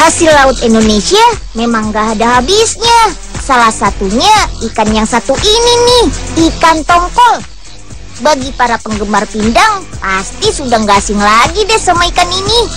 Hasil laut Indonesia memang gak ada habisnya. Salah satunya ikan yang satu ini nih, ikan tongkol. Bagi para penggemar pindang, pasti sudah gak asing lagi deh sama ikan ini.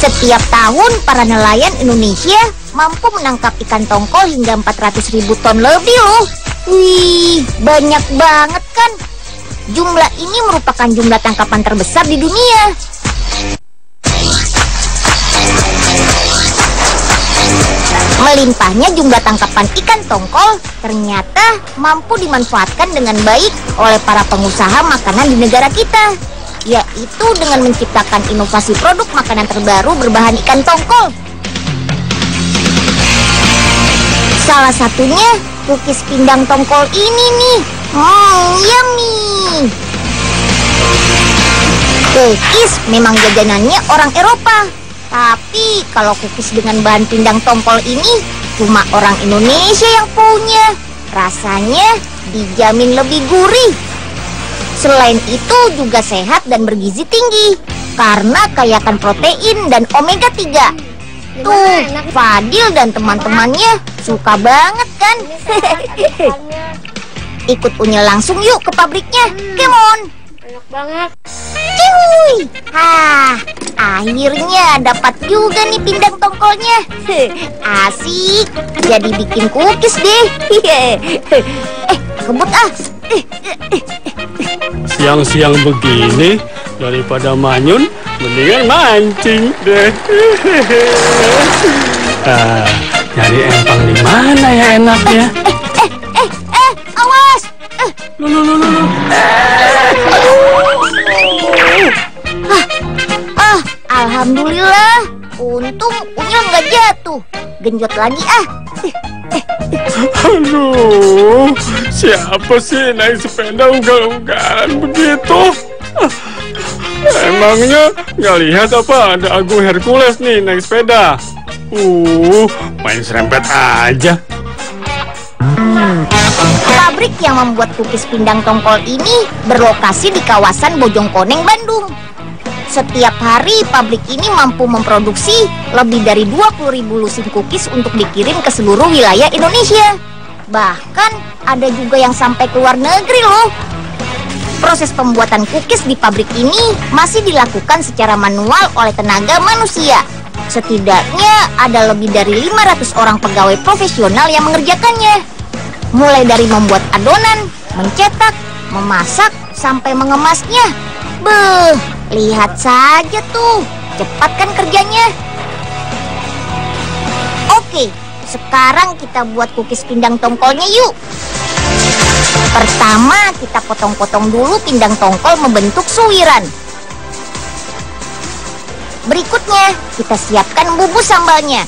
Setiap tahun, para nelayan Indonesia mampu menangkap ikan tongkol hingga 400.000 ton lebih loh. Wih, banyak banget kan? Jumlah ini merupakan jumlah tangkapan terbesar di dunia. Melimpahnya jumlah tangkapan ikan tongkol ternyata mampu dimanfaatkan dengan baik oleh para pengusaha makanan di negara kita, yaitu dengan menciptakan inovasi produk makanan terbaru berbahan ikan tongkol. Salah satunya cookies pindang tongkol ini nih. Yummy. Cookies memang jajanannya orang Eropa. Tapi kalau cookies dengan bahan pindang tongkol ini cuma orang Indonesia yang punya. Rasanya dijamin lebih gurih. Selain itu juga sehat dan bergizi tinggi karena kaya akan protein dan omega 3. Tuh, Fadil dan teman-temannya suka banget kan? Ikut Unyil langsung yuk ke pabriknya. Come on. Enak banget. Cuy. Akhirnya dapat juga nih pindang tongkolnya. Asik. Jadi bikin cookies deh. Kebut ah. Siang-siang begini, daripada manyun, mendingan mancing deh. Nyari empang di mana ya enaknya? Awas. Loh. Alhamdulillah. Untung Unyil nggak jatuh. Genjot lagi ah. Aduh, siapa sih naik sepeda ugal-ugalan begitu? Emangnya nggak lihat apa ada Agung Hercules nih naik sepeda? Main serempet aja. Pabrik yang membuat cookies pindang tongkol ini berlokasi di kawasan Bojongkoneng, Bandung. Setiap hari pabrik ini mampu memproduksi lebih dari 20.000 lusin cookies untuk dikirim ke seluruh wilayah Indonesia. Bahkan ada juga yang sampai ke luar negeri loh. Proses pembuatan cookies di pabrik ini masih dilakukan secara manual oleh tenaga manusia. Setidaknya ada lebih dari 500 orang pegawai profesional yang mengerjakannya. Mulai dari membuat adonan, mencetak, memasak, sampai mengemasnya. Beuh, lihat saja tuh, cepat kan kerjanya. Oke, sekarang kita buat cookies pindang tongkolnya yuk. Pertama, kita potong-potong dulu pindang tongkol membentuk suwiran. Berikutnya, kita siapkan bumbu sambalnya.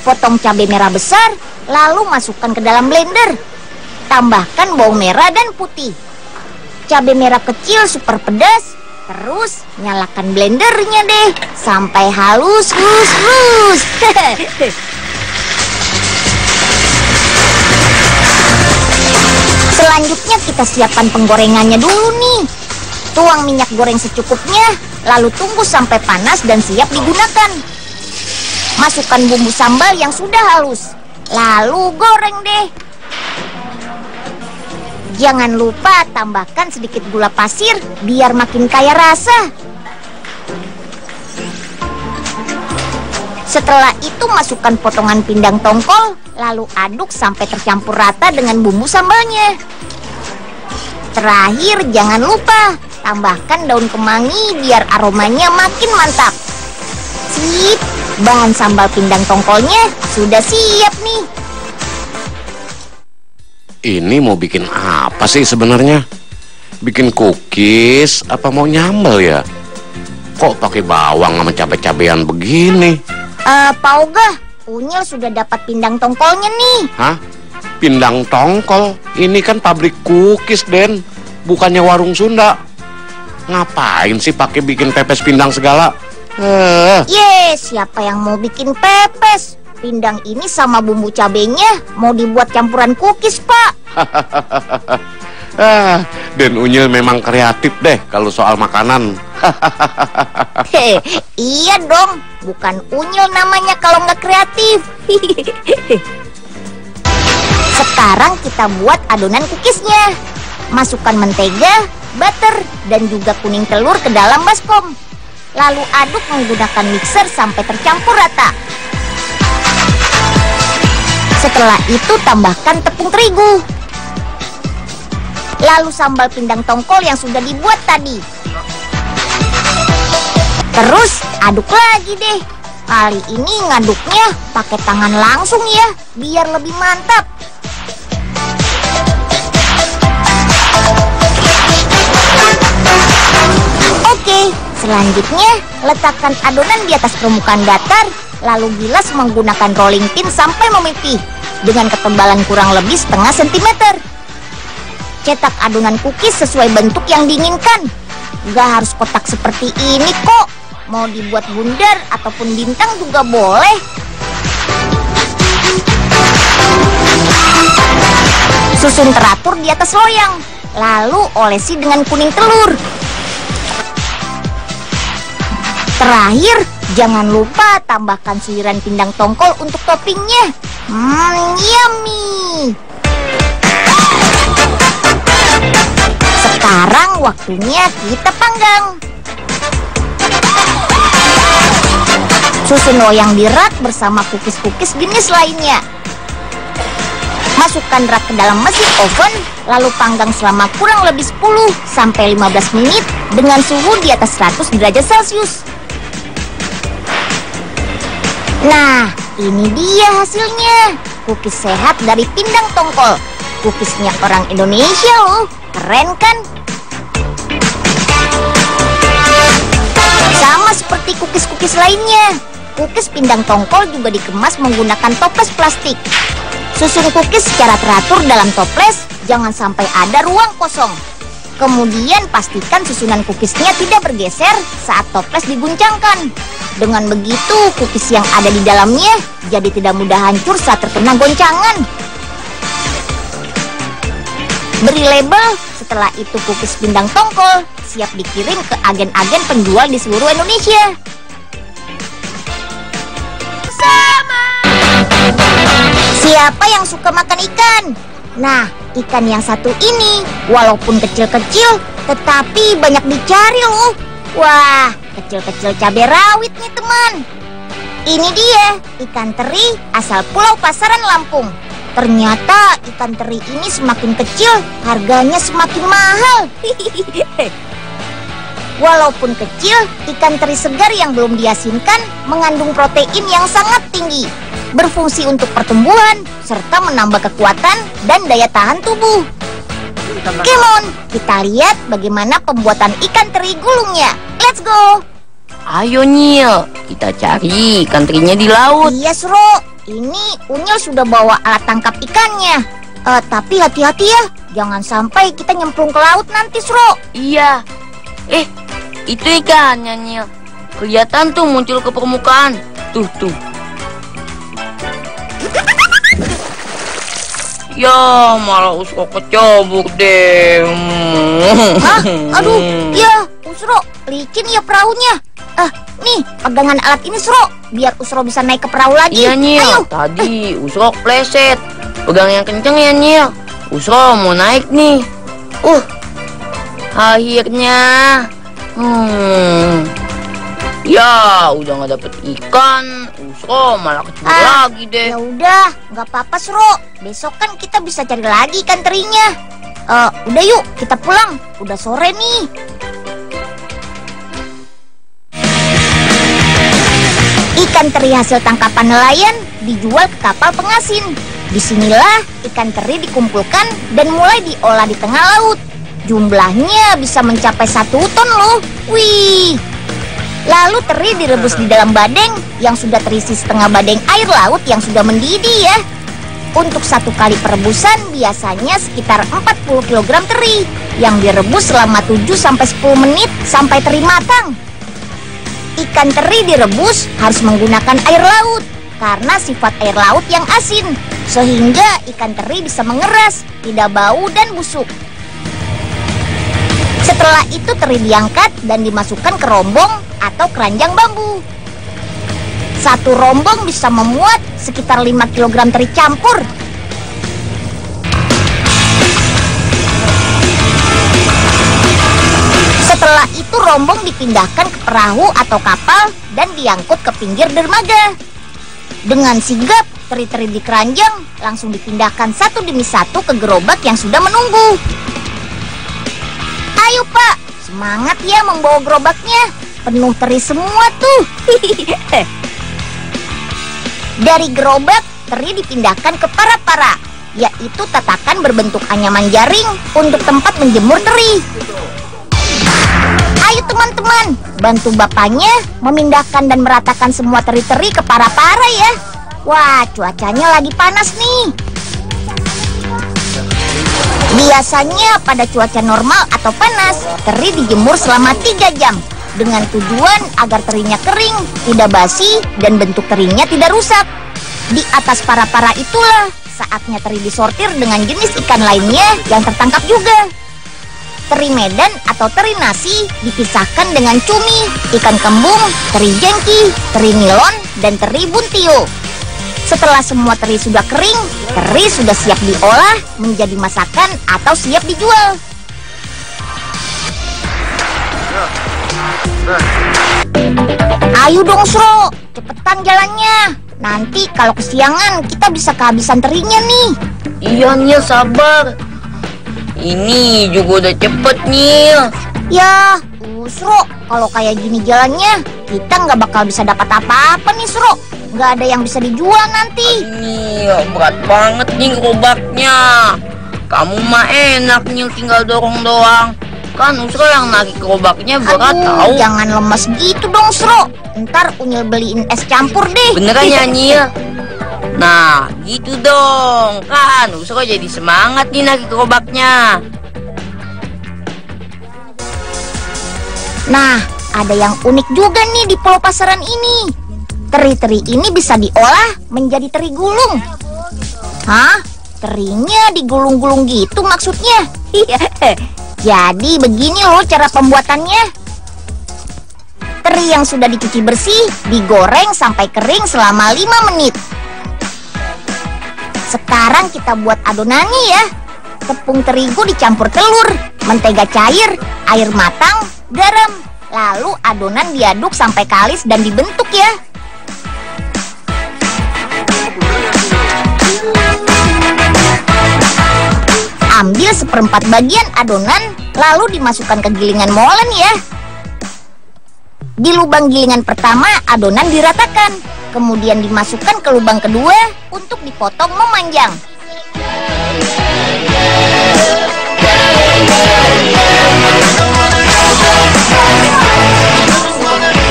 Potong cabai merah besar, lalu masukkan ke dalam blender. Tambahkan bawang merah dan putih. Cabai merah kecil super pedas. Terus nyalakan blendernya deh sampai halus. Selanjutnya kita siapkan penggorengannya dulu nih. Tuang minyak goreng secukupnya, lalu tunggu sampai panas dan siap digunakan. Masukkan bumbu sambal yang sudah halus, lalu goreng deh. Jangan lupa tambahkan sedikit gula pasir biar makin kaya rasa. Setelah itu masukkan potongan pindang tongkol, lalu aduk sampai tercampur rata dengan bumbu sambalnya. Terakhir jangan lupa tambahkan daun kemangi biar aromanya makin mantap. Sip, bahan sambal pindang tongkolnya sudah siap nih. Ini mau bikin apa sih sebenarnya? Bikin cookies apa mau nyambel ya? Kok pakai bawang sama cabai-cabean begini? Pak Oga, Unyil sudah dapat pindang tongkolnya nih. Hah? Pindang tongkol? Ini kan pabrik cookies, Den. Bukannya warung Sunda. Ngapain sih pakai bikin pepes pindang segala? Siapa yang mau bikin pepes? Pindang ini sama bumbu cabenya mau dibuat campuran cookies, Pak. Den Unyil memang kreatif deh kalau soal makanan. Iya dong, bukan unyil namanya kalau nggak kreatif. Sekarang kita buat adonan cookiesnya. Masukkan mentega, butter, dan juga kuning telur ke dalam baskom. Lalu aduk menggunakan mixer sampai tercampur rata. Setelah itu tambahkan tepung terigu. Lalu sambal pindang tongkol yang sudah dibuat tadi. Terus aduk lagi deh. Kali ini ngaduknya pakai tangan langsung ya, biar lebih mantap. Oke, selanjutnya letakkan adonan di atas permukaan datar, lalu bilas menggunakan rolling pin sampai memipih dengan ketebalan kurang lebih setengah sentimeter. Cetak adonan cookies sesuai bentuk yang diinginkan. Gak harus kotak seperti ini kok. Mau dibuat bundar ataupun bintang juga boleh. Susun teratur di atas loyang, lalu olesi dengan kuning telur. Terakhir, jangan lupa tambahkan suiran pindang tongkol untuk toppingnya. Yummy! Sekarang waktunya kita panggang. Susun loyang di rak bersama cookies-cookies jenis lainnya. Masukkan rak ke dalam mesin oven, lalu panggang selama kurang lebih 10-15 menit dengan suhu di atas 100 derajat Celcius. Nah, ini dia hasilnya. Cookies sehat dari pindang tongkol. Cookiesnya orang Indonesia loh. Keren kan? Sama seperti cookies-cookies lainnya, cookies pindang tongkol juga dikemas menggunakan toples plastik. Susun cookies secara teratur dalam toples, jangan sampai ada ruang kosong. Kemudian pastikan susunan cookiesnya tidak bergeser saat toples diguncangkan. Dengan begitu, cookies yang ada di dalamnya jadi tidak mudah hancur saat terkena goncangan. Beri label, setelah itu cookies pindang tongkol siap dikirim ke agen-agen penjual di seluruh Indonesia. Siapa yang suka makan ikan? Nah, ikan yang satu ini walaupun kecil-kecil tetapi banyak dicari loh. Wah, kecil-kecil cabai rawit nih teman. Ini dia ikan teri asal Pulau Pasaran, Lampung. Ternyata ikan teri ini semakin kecil, harganya semakin mahal. Walaupun kecil, ikan teri segar yang belum diasinkan mengandung protein yang sangat tinggi, berfungsi untuk pertumbuhan, serta menambah kekuatan dan daya tahan tubuh. Come on, kita lihat bagaimana pembuatan ikan teri gulungnya. Let's go! Ayo Nyil, kita cari ikan terinya di laut. Iya, Sro. Ini Unyil sudah bawa alat tangkap ikannya. Tapi hati-hati ya, jangan sampai kita nyemplung ke laut nanti, Sro. Iya. Itu ikannya Nyil. Kelihatan tuh muncul ke permukaan. Tuh. Ya, malah Usro kecebur deh. Hah? Aduh, ya, Usro, licin ya perahunya. Nih, pegangan alat ini, Sro, biar Usro bisa naik ke perahu lagi. Iya, Nyil. Ayo. Tadi Usro pleset. Pegang yang kenceng ya, Nyil. Usro mau naik nih. Akhirnya. Ya, udah nggak dapet ikan. Usro malah kecebur lagi deh. Ya udah, nggak apa-apa, Sro. Besok kan kita bisa cari lagi ikan terinya. Udah yuk, kita pulang. Udah sore nih. Ikan teri hasil tangkapan nelayan dijual ke kapal pengasin. Disinilah ikan teri dikumpulkan dan mulai diolah di tengah laut. Jumlahnya bisa mencapai 1 ton loh. Wih. Lalu teri direbus di dalam badeng yang sudah terisi setengah badeng air laut yang sudah mendidih ya. Untuk 1 kali perebusan biasanya sekitar 40 kg teri yang direbus selama 7-10 menit sampai teri matang. Ikan teri direbus harus menggunakan air laut karena sifat air laut yang asin, sehingga ikan teri bisa mengeras, tidak bau dan busuk. Setelah Setelah itu teri diangkat dan dimasukkan ke rombong atau keranjang bambu. Satu rombong bisa memuat sekitar 5 kg teri campur. Setelah itu rombong dipindahkan ke perahu atau kapal dan diangkut ke pinggir dermaga. Dengan sigap, teri-teri di keranjang langsung dipindahkan satu demi satu ke gerobak yang sudah menunggu. Ayo Pak, semangat ya membawa gerobaknya. Penuh teri semua tuh. Dari gerobak, teri dipindahkan ke para-para, yaitu tatakan berbentuk anyaman jaring untuk tempat menjemur teri. Ayo teman-teman, bantu bapaknya memindahkan dan meratakan semua teri-teri ke para-para ya. Wah, cuacanya lagi panas nih. Biasanya pada cuaca normal atau panas, teri dijemur selama 3 jam dengan tujuan agar terinya kering, tidak basi, dan bentuk terinya tidak rusak. Di atas para-para itulah saatnya teri disortir dengan jenis ikan lainnya yang tertangkap juga. Teri Medan atau teri nasi dipisahkan dengan cumi, ikan kembung, teri jengki, teri nilon, dan teri buntio. Setelah semua teri sudah kering, teri sudah siap diolah menjadi masakan atau siap dijual. Ayo dong Sro, cepetan jalannya. Nanti kalau kesiangan kita bisa kehabisan terinya nih. Iya Nyil, sabar. Ini juga udah cepet Nyil. Ya, Sro, kalau kayak gini jalannya kita nggak bakal bisa dapat apa-apa nih Sro. Nggak ada yang bisa dijual nanti. Nyil, berat banget nih gerobaknya. Kamu mah enak Nyil, tinggal dorong doang. Kan Usro yang narik gerobaknya berat. Aduh, jangan lemas gitu dong Sro. Ntar Unyil beliin es campur deh. Beneran ya Nyil? Nah, gitu dong. Kan Usro jadi semangat nih narik gerobaknya. Nah, ada yang unik juga nih di Pulau Pasaran ini. Teri-teri ini bisa diolah menjadi teri gulung. Hah? Terinya digulung-gulung gitu maksudnya? Jadi begini loh cara pembuatannya. Teri yang sudah dicuci bersih digoreng sampai kering selama 5 menit. Sekarang kita buat adonannya ya. Tepung terigu dicampur telur, mentega cair, air matang, garam. Lalu adonan diaduk sampai kalis dan dibentuk ya. Ambil 1/4 bagian adonan, lalu dimasukkan ke gilingan molen ya. Di lubang gilingan pertama, adonan diratakan. Kemudian dimasukkan ke lubang kedua untuk dipotong memanjang.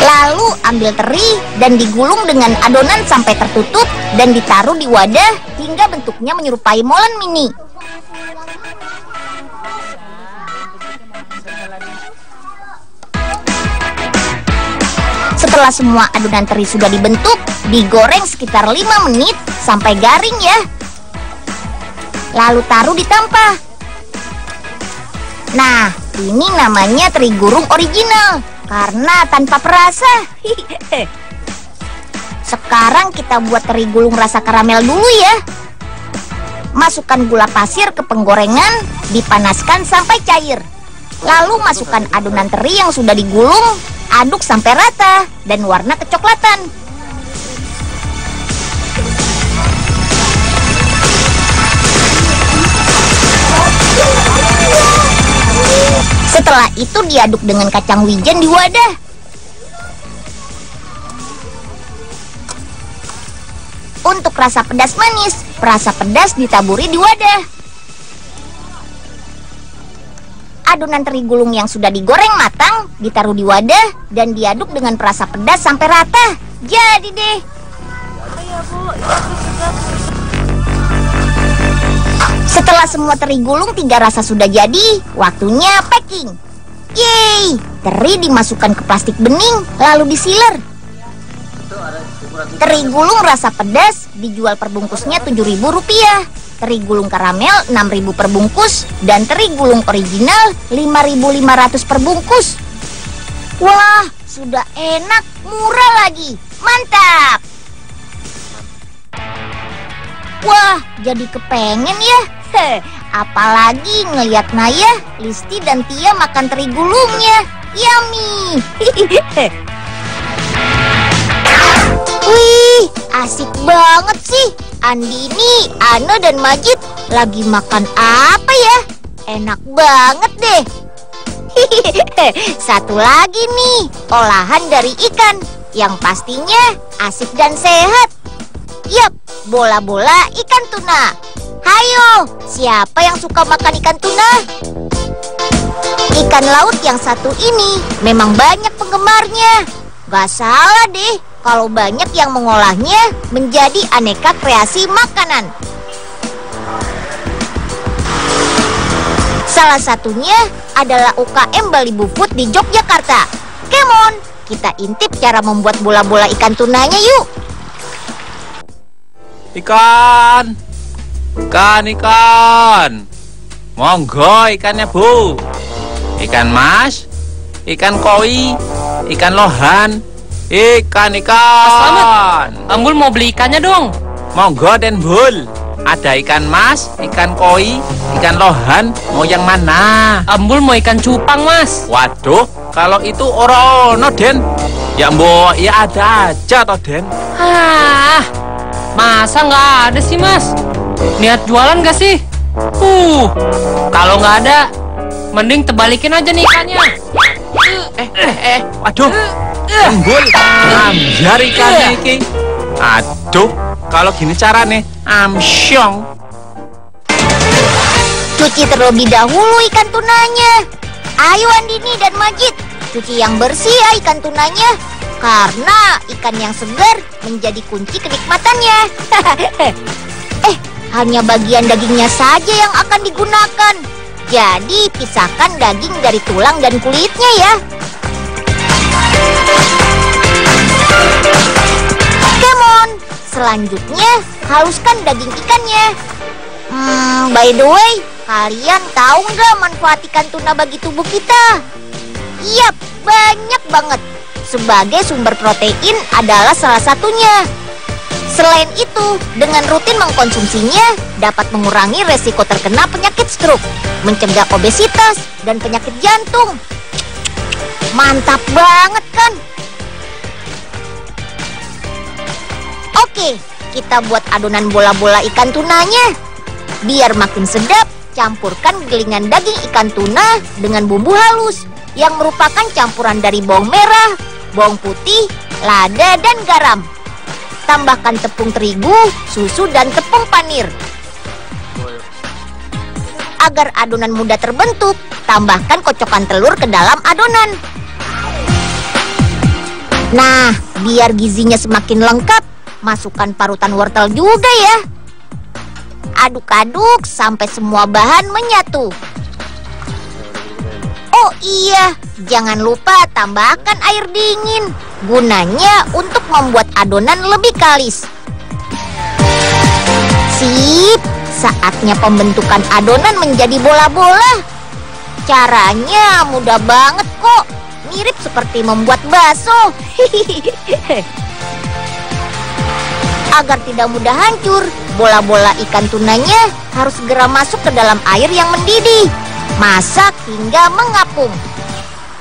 Lalu ambil teri dan digulung dengan adonan sampai tertutup dan ditaruh di wadah hingga bentuknya menyerupai molen mini. Setelah semua adonan teri sudah dibentuk, digoreng sekitar 5 menit sampai garing ya. Lalu taruh di tampah. Nah, ini namanya teri gulung original karena tanpa perasa. Sekarang kita buat teri gulung rasa karamel dulu ya. Masukkan gula pasir ke penggorengan, dipanaskan sampai cair. Lalu masukkan adonan teri yang sudah digulung, aduk sampai rata dan warna kecoklatan. Setelah itu diaduk dengan kacang wijen di wadah. Untuk rasa pedas manis, perasa pedas ditaburi di wadah. Adonan teri gulung yang sudah digoreng matang ditaruh di wadah dan diaduk dengan perasa pedas sampai rata. Jadi deh. Setelah semua teri gulung 3 rasa sudah jadi, waktunya packing. Yeay, teri dimasukkan ke plastik bening lalu disiler. Teri gulung rasa pedas dijual perbungkusnya Rp7.000. teri gulung karamel 6.000 per bungkus, dan teri gulung original 5.500 per bungkus. Wah, sudah enak, murah lagi. Mantap! Wah, jadi kepengen ya. Apalagi ngeliat Naya, Listi, dan Tia makan teri gulungnya. Yummy! Wih, asik banget sih. Andini, Ana, dan Majid lagi makan apa ya? Enak banget deh. Satu lagi nih, olahan dari ikan yang pastinya asik dan sehat. Yap, bola-bola ikan tuna. Hayo, siapa yang suka makan ikan tuna? Ikan laut yang satu ini memang banyak penggemarnya. Gak salah deh kalau banyak yang mengolahnya menjadi aneka kreasi makanan. Salah satunya adalah UKM Balibu Food di Yogyakarta. Come on, kita intip cara membuat bola-bola ikan tunanya yuk. Ikan. Monggo ikannya, Bu. Ikan mas, ikan koi, ikan lohan, ikan. Selamat. Ambul mau beli ikannya dong. Monggo Den Bul. Ada ikan mas, ikan koi, ikan lohan, mau yang mana? Ambul mau ikan cupang, Mas. Waduh, kalau itu orono Den. Ya mbok, ya ada aja toh Den. Masa nggak ada sih, Mas? Niat jualan gak sih? Kalau nggak ada, mending tebalikin aja nih ikannya. Waduh, Embul, ambyar ikannya iki. Aduh, kalau gini carane, amsyong. Cuci terlebih dahulu ikan tunanya. Ayo Andini dan Majid, cuci yang bersih ya ikan tunanya. Karena ikan yang segar menjadi kunci kenikmatannya. Hanya bagian dagingnya saja yang akan digunakan. Jadi pisahkan daging dari tulang dan kulitnya ya. Come on, selanjutnya haluskan daging ikannya. By the way, kalian tahu nggak manfaat ikan tuna bagi tubuh kita? Yap, banyak banget. Sebagai sumber protein adalah salah satunya. Selain itu, dengan rutin mengkonsumsinya dapat mengurangi resiko terkena penyakit stroke, mencegah obesitas, dan penyakit jantung. Mantap banget kan? Oke, kita buat adonan bola-bola ikan tunanya. Biar makin sedap, campurkan gilingan daging ikan tuna dengan bumbu halus yang merupakan campuran dari bawang merah, bawang putih, lada, dan garam. Tambahkan tepung terigu, susu, dan tepung panir. Agar adonan mudah terbentuk, tambahkan kocokan telur ke dalam adonan. Nah, biar gizinya semakin lengkap, masukkan parutan wortel juga ya. Aduk-aduk sampai semua bahan menyatu. Oh iya, jangan lupa tambahkan air dingin. Gunanya untuk membuat adonan lebih kalis. Sip, saatnya pembentukan adonan menjadi bola-bola. Caranya mudah banget kok. Mirip seperti membuat bakso. Agar tidak mudah hancur, bola-bola ikan tunanya harus segera masuk ke dalam air yang mendidih. Masak hingga mengapung.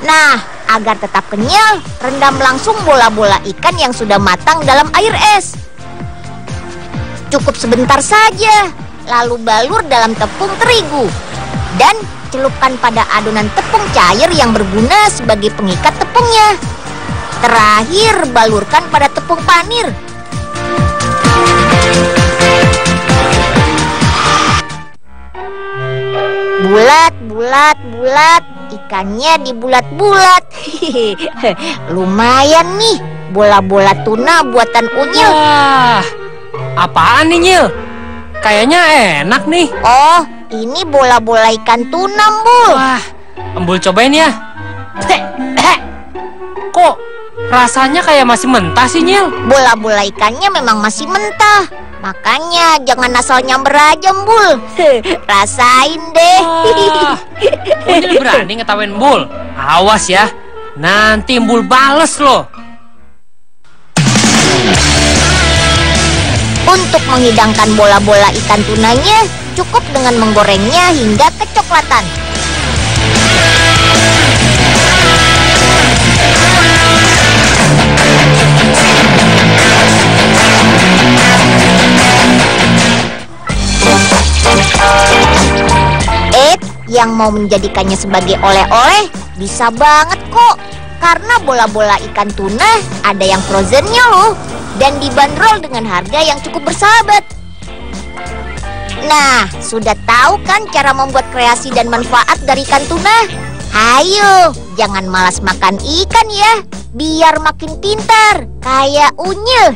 Nah, agar tetap kenyal, rendam langsung bola-bola ikan yang sudah matang dalam air es. Cukup sebentar saja, lalu balur dalam tepung terigu. Dan celupkan pada adonan tepung cair yang berguna sebagai pengikat tepungnya. Terakhir, balurkan pada tepung panir. Bulat, ikannya dibulat-bulat. Lumayan nih, bola-bola tuna buatan Unyil. Wah, apaan nih Nyil? Kayaknya enak nih. Oh, ini bola-bola ikan tuna, Mbul. Wah, Embul cobain ya. Kok Rasanya kayak masih mentah sih, Nyil. Bola-bola ikannya memang masih mentah. Makanya jangan asal nyamber aja, Mbul. Rasain deh. Wah, Nyil berani ngetawain Mbul. Awas ya, nanti Mbul bales loh. Untuk menghidangkan bola-bola ikan tunanya, cukup dengan menggorengnya hingga kecoklatan. Yang mau menjadikannya sebagai oleh-oleh bisa banget kok. Karena bola-bola ikan tuna ada yang frozennya loh. Dan dibanderol dengan harga yang cukup bersahabat. Nah, sudah tahu kan cara membuat kreasi dan manfaat dari ikan tuna? Ayo, jangan malas makan ikan ya. Biar makin pintar, kayak Unyil.